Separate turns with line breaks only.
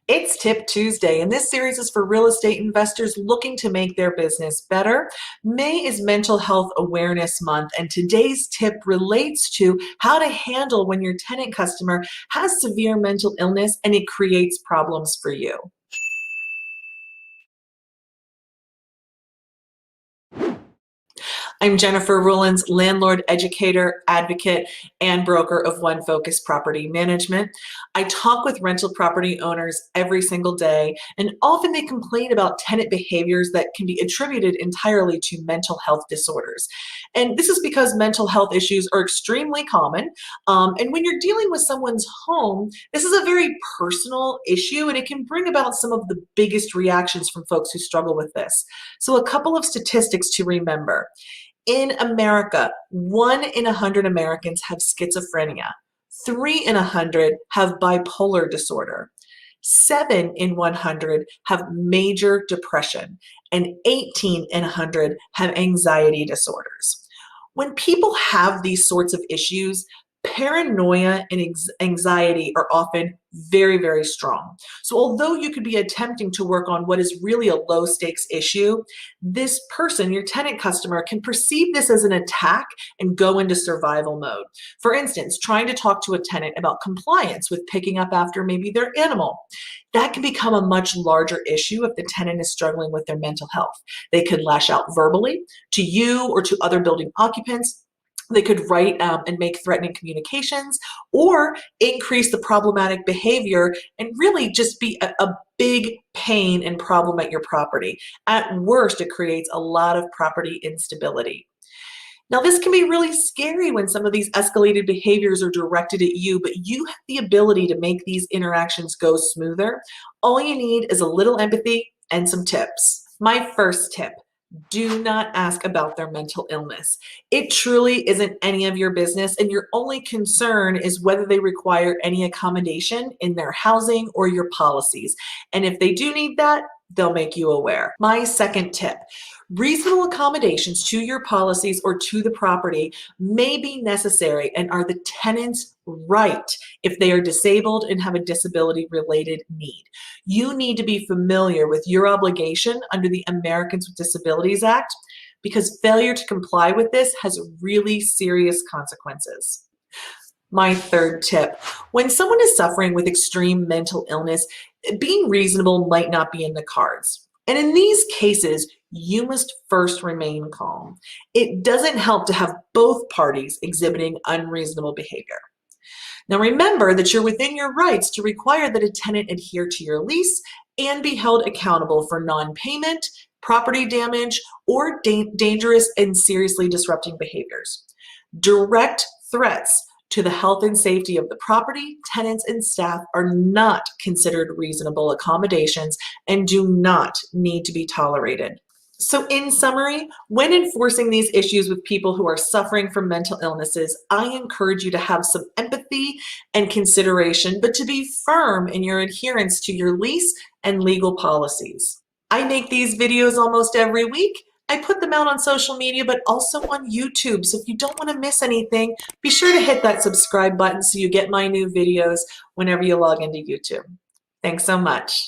It's Tip Tuesday, and this series is for real estate investors looking to make their business better. May is Mental Health Awareness Month, and today's tip relates to how to handle when your tenant customer has severe mental illness and it creates problems for you. I'm Jennifer Ruelens, landlord, educator, advocate, and broker of One Focus Property Management. I talk with rental property owners every single day, and often they complain about tenant behaviors that can be attributed entirely to mental health disorders. And this is because mental health issues are extremely common. And when you're dealing with someone's home, this is a very personal issue, and it can bring about some of the biggest reactions from folks who struggle with this. So a couple of statistics to remember. In America, 1 in 100 Americans have schizophrenia, 3 in 100 have bipolar disorder, 7 in 100 have major depression, and 18 in 100 have anxiety disorders. When people have these sorts of issues, paranoia and anxiety are often very, very strong. So although you could be attempting to work on what is really a low stakes issue, this person, your tenant customer, can perceive this as an attack and go into survival mode. For instance, trying to talk to a tenant about compliance with picking up after maybe their animal. That can become a much larger issue if the tenant is struggling with their mental health. They could lash out verbally to you or to other building occupants. They could write and make threatening communications, or increase the problematic behavior and really just be a big pain and problem at your property. At worst, it creates a lot of property instability. Now, this can be really scary when some of these escalated behaviors are directed at you, but you have the ability to make these interactions go smoother. All you need is a little empathy and some tips. My first tip: do not ask about their mental illness. It truly isn't any of your business, and your only concern is whether they require any accommodation in their housing or your policies. And if they do need that, they'll make you aware. My second tip: reasonable accommodations to your policies or to the property may be necessary and are the tenant's right if they are disabled and have a disability-related need. You need to be familiar with your obligation under the Americans with Disabilities Act, because failure to comply with this has really serious consequences. My third tip: when someone is suffering with extreme mental illness, being reasonable might not be in the cards. And in these cases, you must first remain calm. It doesn't help to have both parties exhibiting unreasonable behavior. Now remember that you're within your rights to require that a tenant adhere to your lease and be held accountable for non-payment, property damage, or dangerous and seriously disrupting behaviors. Direct threats to the health and safety of the property, tenants, and staff are not considered reasonable accommodations and do not need to be tolerated. So in summary, when enforcing these issues with people who are suffering from mental illnesses, I encourage you to have some empathy and consideration, but to be firm in your adherence to your lease and legal policies. I make these videos almost every week. I put them out on social media, but also on YouTube. So if you don't want to miss anything, be sure to hit that subscribe button so you get my new videos whenever you log into YouTube. Thanks so much.